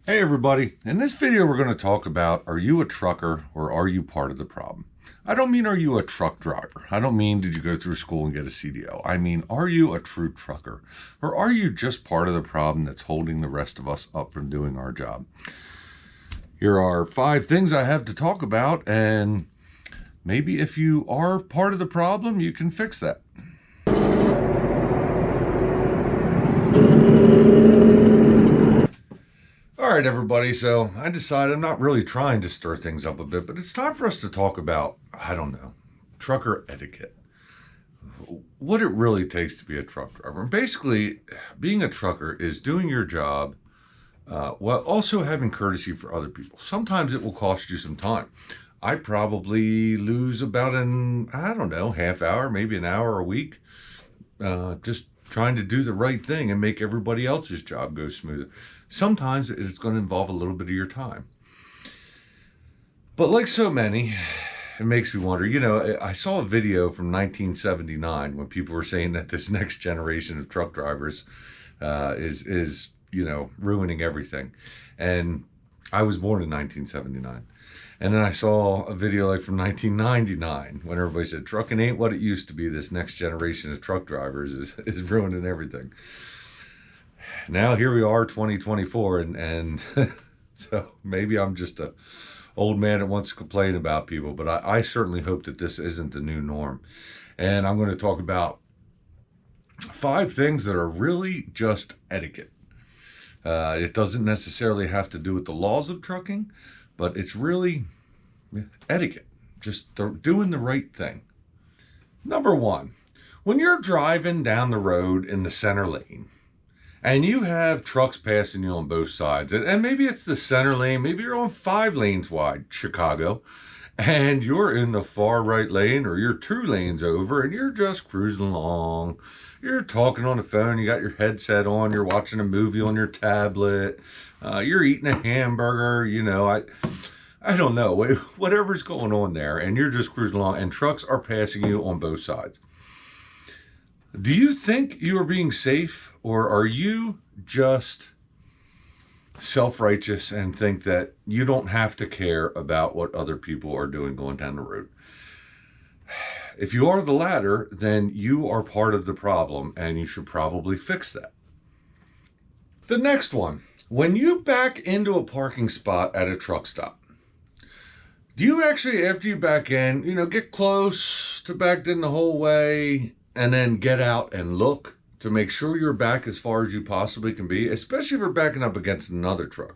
Hey everybody, in this video we're going to talk about, are you a trucker or are you part of the problem? I don't mean are you a truck driver. I don't mean did you go through school and get a CDL. I mean, are you a true trucker or are you just part of the problem that's holding the rest of us up from doing our job? Here are 5 things I have to talk about, and maybe if you are part of the problem, you can fix that. All right, everybody, so I decided I'm not really trying to stir things up a bit, but it's time for us to talk about, I don't know, trucker etiquette. What it really takes to be a truck driver. And basically, being a trucker is doing your job while also having courtesy for other people. Sometimes it will cost you some time. I probably lose about I don't know, half hour, maybe an hour a week, just trying to do the right thing and make everybody else's job go smoother. Sometimes it's going to involve a little bit of your time. But like so many, it makes me wonder, I saw a video from 1979 when people were saying that this next generation of truck drivers is ruining everything. And I was born in 1979. And then I saw a video like from 1999 when everybody said, trucking ain't what it used to be. This next generation of truck drivers is ruining everything. Now here we are, 2024, and so maybe I'm just a old man that wants to complain about people, but I certainly hope that this isn't the new norm. And I'm going to talk about 5 things that are really just etiquette. It doesn't necessarily have to do with the laws of trucking, but it's really etiquette, just doing the right thing. Number 1, when you're driving down the road in the center lane, and you have trucks passing you on both sides, and maybe it's the center lane, maybe you're on 5 lanes wide, Chicago, and you're in the far right lane, or you're 2 lanes over, and you're just cruising along. You're talking on the phone, you got your headset on, you're watching a movie on your tablet, you're eating a hamburger, I don't know, whatever's going on there, and you're just cruising along, and trucks are passing you on both sides. Do you think you are being safe, or are you just self-righteous and think that you don't have to care about what other people are doing going down the road? If you are the latter, then you are part of the problem and you should probably fix that. The next one, when you back into a parking spot at a truck stop, do you actually, after you back in, get close to backed in the whole way and then get out and look to make sure you're back as far as you possibly can be, especially if you're backing up against another truck?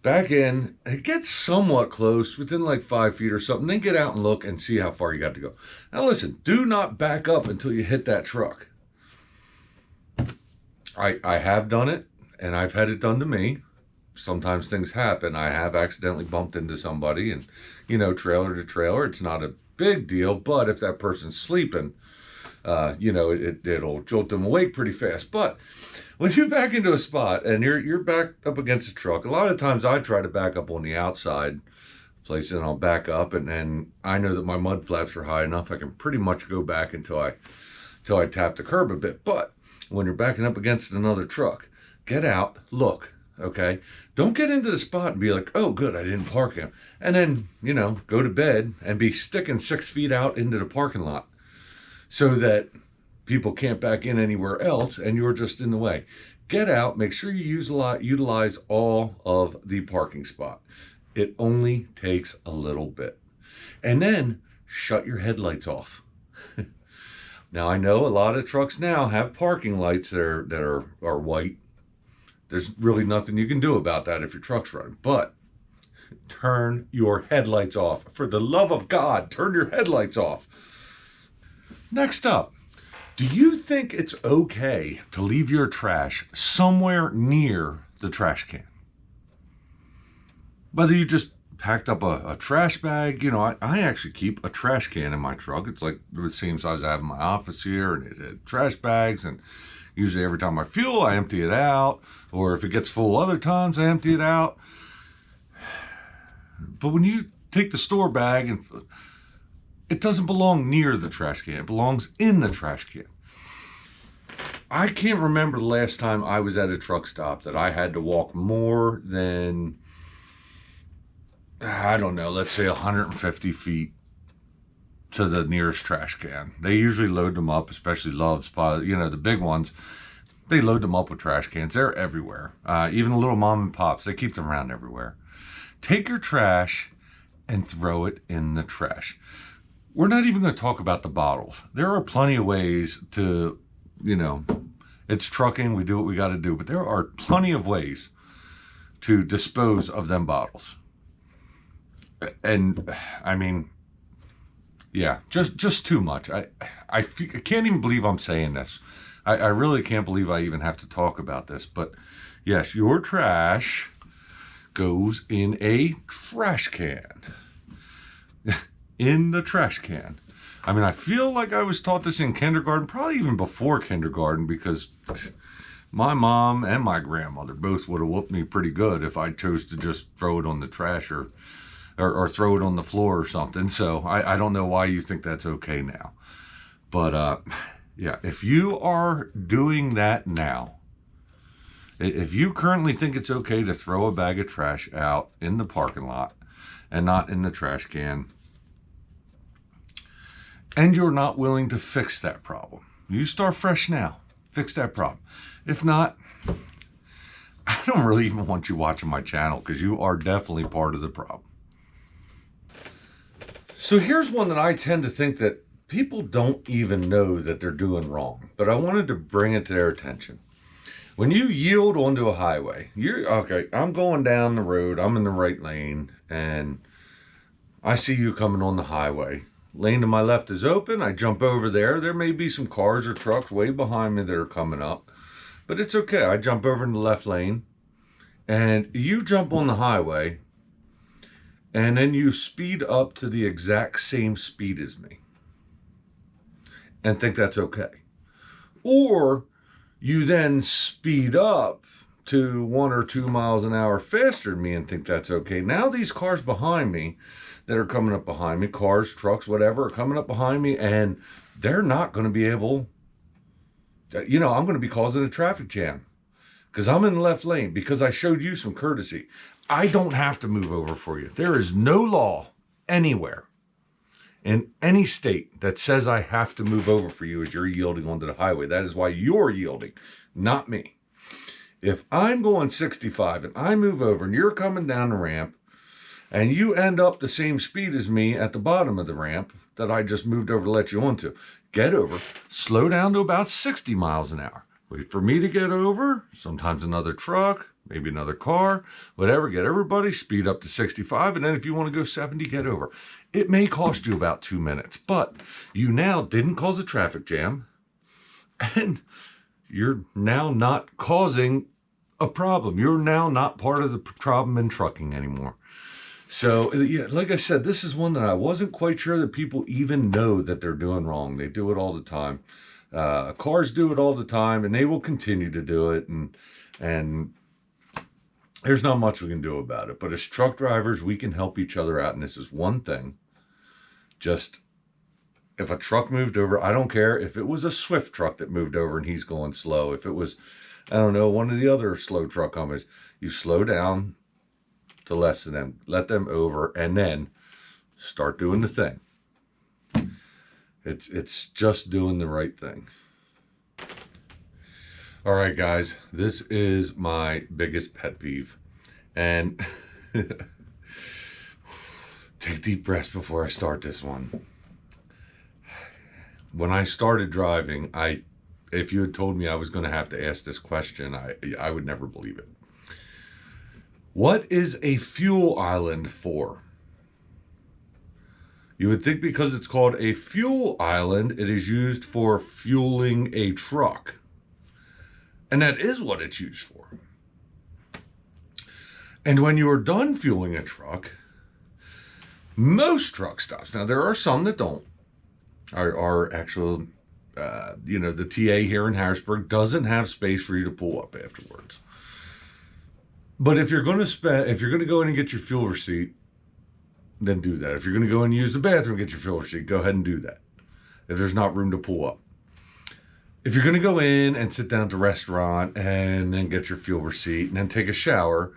Back in, it gets somewhat close, within like 5 feet or something, then get out and look and see how far you got to go. Now listen, do not back up until you hit that truck. I have done it, and I've had it done to me. Sometimes things happen. I have accidentally bumped into somebody, and, trailer to trailer, it's not a big deal, but if that person's sleeping, it'll jolt them awake pretty fast. But when you back into a spot and you're backed up against a truck, a lot of times I try to back up on the outside place, and I'll back up, and I know that my mud flaps are high enough I can pretty much go back until I tap the curb a bit. But when you're backing up against another truck, get out, look. Okay, don't get into the spot and be like, oh, good, I didn't park him. And then, go to bed and be sticking 6 feet out into the parking lot so that people can't back in anywhere else and you're just in the way. Get out, make sure you utilize all of the parking spot. It only takes a little bit. And then shut your headlights off. Now, I know a lot of trucks now have parking lights that are white. There's really nothing you can do about that if your truck's running. But turn your headlights off. For the love of God, turn your headlights off. Next up, do you think it's okay to leave your trash somewhere near the trash can? Whether you just packed up a trash bag, I actually keep a trash can in my truck. It's like the same size I have in my office here, and it had trash bags, and usually every time I fuel, I empty it out, or if it gets full other times, I empty it out. But when you take the store bag, and it doesn't belong near the trash can, it belongs in the trash can. I can't remember the last time I was at a truck stop that I had to walk more than, I don't know, let's say 150 feet to the nearest trash can. They usually load them up, especially Love's, the big ones. They load them up with trash cans. They're everywhere. Even the little mom and pops, they keep them around everywhere. Take your trash and throw it in the trash. We're not even going to talk about the bottles. There are plenty of ways to, it's trucking, we do what we got to do, but there are plenty of ways to dispose of them bottles. And I mean, yeah, just too much. I can't even believe I'm saying this. I really can't believe I even have to talk about this. But yes, your trash goes in a trash can. In the trash can. I mean, I feel like I was taught this in kindergarten, probably even before kindergarten, because my mom and my grandmother both would have whooped me pretty good if I chose to just throw it on the trash or throw it on the floor or something. So I don't know why you think that's okay now. But yeah, if you are doing that now, if you currently think it's okay to throw a bag of trash out in the parking lot and not in the trash can, and you're not willing to fix that problem, you start fresh now. Fix that problem. If not, I don't really even want you watching my channel, because you are definitely part of the problem. So here's one that I tend to think that people don't even know that they're doing wrong, but I wanted to bring it to their attention. When you yield onto a highway, I'm going down the road, I'm in the right lane, and I see you coming on the highway. Lane to my left is open, I jump over there. There may be some cars or trucks way behind me that are coming up, but it's okay. I jump over in the left lane, and you jump on the highway, and then you speed up to the exact same speed as me and think that's okay. Or you then speed up to 1 or 2 miles an hour faster than me and think that's okay. Now these cars behind me that are coming up behind me, cars, trucks, whatever, are coming up behind me, and they're not going to be able, I'm going to be causing a traffic jam because I'm in the left lane, because I showed you some courtesy. I don't have to move over for you. There is no law anywhere in any state that says I have to move over for you as you're yielding onto the highway. That is why you're yielding, not me. If I'm going 65 and I move over and you're coming down the ramp and you end up the same speed as me at the bottom of the ramp that I just moved over to let you onto, get over, slow down to about 60 miles an hour. Wait for me to get over, sometimes another truck, maybe another car, whatever, get everybody, speed up to 65, and then if you want to go 70, get over. It may cost you about 2 minutes, but you now didn't cause a traffic jam, and you're now not causing a problem. You're now not part of the problem in trucking anymore. So, yeah, like I said, this is one that I wasn't quite sure that people even know that they're doing wrong. They do it all the time. Cars do it all the time, and they will continue to do it, and there's not much we can do about it. But as truck drivers, we can help each other out, and this is one thing. Just, if a truck moved over, I don't care if it was a Swift truck that moved over and he's going slow. If it was, I don't know, one of the other slow truck companies, you slow down to less than them, let them over, and then start doing the thing. It's just doing the right thing. All right, guys, this is my biggest pet peeve. And take deep breaths before I start this one. When I started driving, if you had told me I was going to have to ask this question, I would never believe it. What is a fuel island for? You would think because it's called a fuel island, it is used for fueling a truck. And that is what it's used for. And when you are done fueling a truck, most truck stops, now there are some that don't, are actual, the TA here in Harrisburg doesn't have space for you to pull up afterwards. But if you're going to go in and get your fuel receipt, then do that. If you're going to go in and use the bathroom and get your fuel receipt, go ahead and do that. If there's not room to pull up. if you're going to go in and sit down at the restaurant and then get your fuel receipt and then take a shower,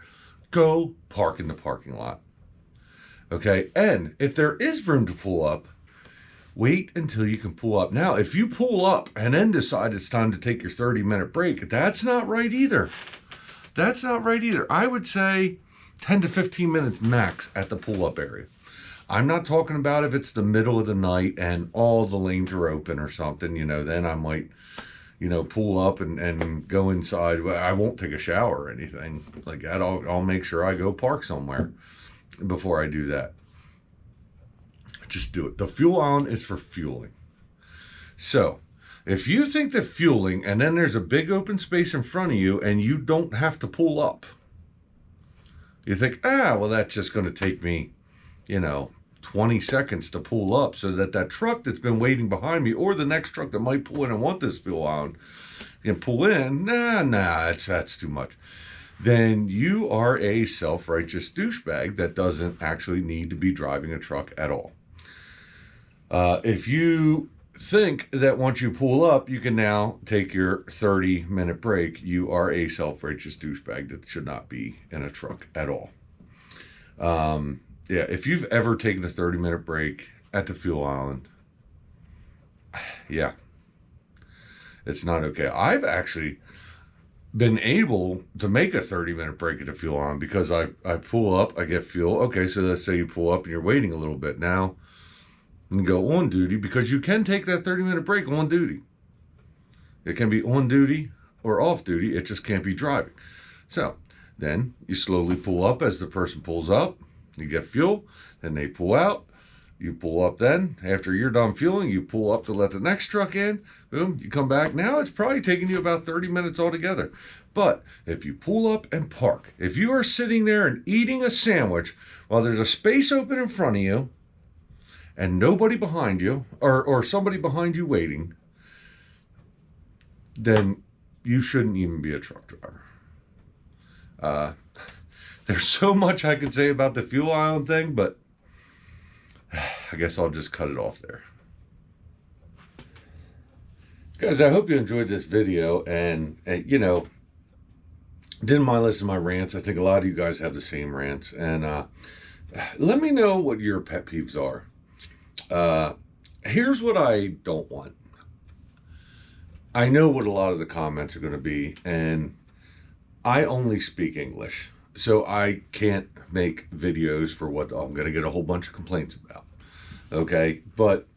go park in the parking lot. Okay? And if there is room to pull up, wait until you can pull up. Now, if you pull up and then decide it's time to take your 30-minute break, that's not right either. That's not right either. I would say 10 to 15 minutes max at the pull-up area. I'm not talking about if it's the middle of the night and all the lanes are open or something, then I might, pull up and go inside. I won't take a shower or anything like that. I'll make sure I go park somewhere before I do that. Just do it. The fuel island is for fueling. So, if you think that fueling and then there's a big open space in front of you and you don't have to pull up, you think, well, that's just going to take me, 20 seconds to pull up so that truck that's been waiting behind me or the next truck that might pull in and want this fuel island can pull in. That's too much. Then you are a self-righteous douchebag that doesn't actually need to be driving a truck at all. If you think that once you pull up, you can now take your 30-minute break, you are a self-righteous douchebag that should not be in a truck at all. If you've ever taken a 30-minute break at the fuel island, it's not okay. I've actually been able to make a 30-minute break at the fuel island because I pull up, I get fuel. Okay, so let's say you pull up and you're waiting a little bit. Now, and go on duty, because you can take that 30-minute break on duty. It can be on duty or off duty. It just can't be driving. So then you slowly pull up as the person pulls up. You get fuel, then they pull out. You pull up then. After you're done fueling, you pull up to let the next truck in. Boom, you come back. Now it's probably taking you about 30 minutes altogether. But if you pull up and park, if you are sitting there and eating a sandwich while there's a space open in front of you, and nobody behind you, or somebody behind you waiting, then you shouldn't even be a truck driver. There's so much I could say about the fuel island thing, but I guess I'll just cut it off there. Guys, I hope you enjoyed this video and didn't mind listening to my rants. I think a lot of you guys have the same rants. And let me know what your pet peeves are. Here's what I don't want. I know what a lot of the comments are going to be, and I only speak English, so I can't make videos for what I'm going to get a whole bunch of complaints about. Okay, but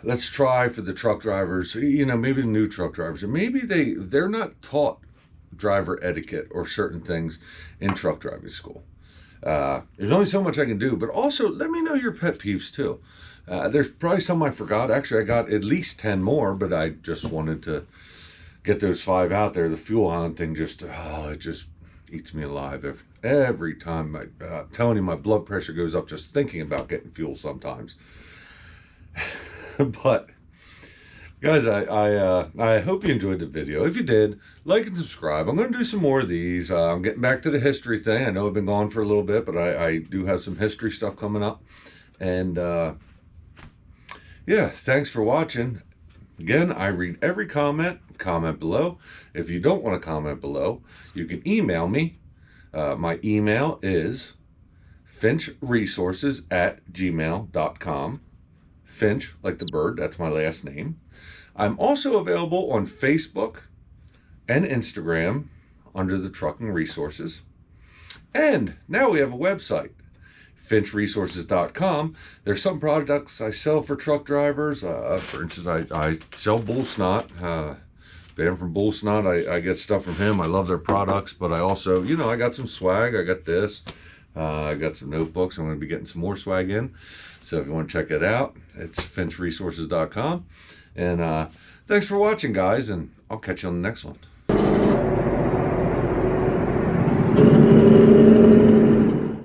let's try for the truck drivers, maybe the new truck drivers, or maybe they're not taught driver etiquette or certain things in truck driving school. There's only so much I can do, but also let me know your pet peeves too. There's probably some I forgot. Actually, I got at least 10 more, but I just wanted to get those 5 out there. The fuel island thing it just eats me alive every time. I'm telling you, my blood pressure goes up just thinking about getting fuel sometimes. But guys, I hope you enjoyed the video. If you did, like and subscribe. I'm going to do some more of these. I'm getting back to the history thing. I know I've been gone for a little bit, but I do have some history stuff coming up. And thanks for watching. Again, I read every comment. Comment below. If you don't want to comment below, you can email me. My email is finchresources@gmail.com. Finch, like the bird, that's my last name. I'm also available on Facebook and Instagram under the Trucking Resources. And now we have a website, finchresources.com. There's some products I sell for truck drivers. For instance, I sell bull snot. Dan from Bull Snot, I get stuff from him. I love their products, but I also, I got some swag. I got this. I got some notebooks. I'm going to be getting some more swag in. So if you want to check it out, it's finchresources.com. And thanks for watching, guys, and I'll catch you on the next one.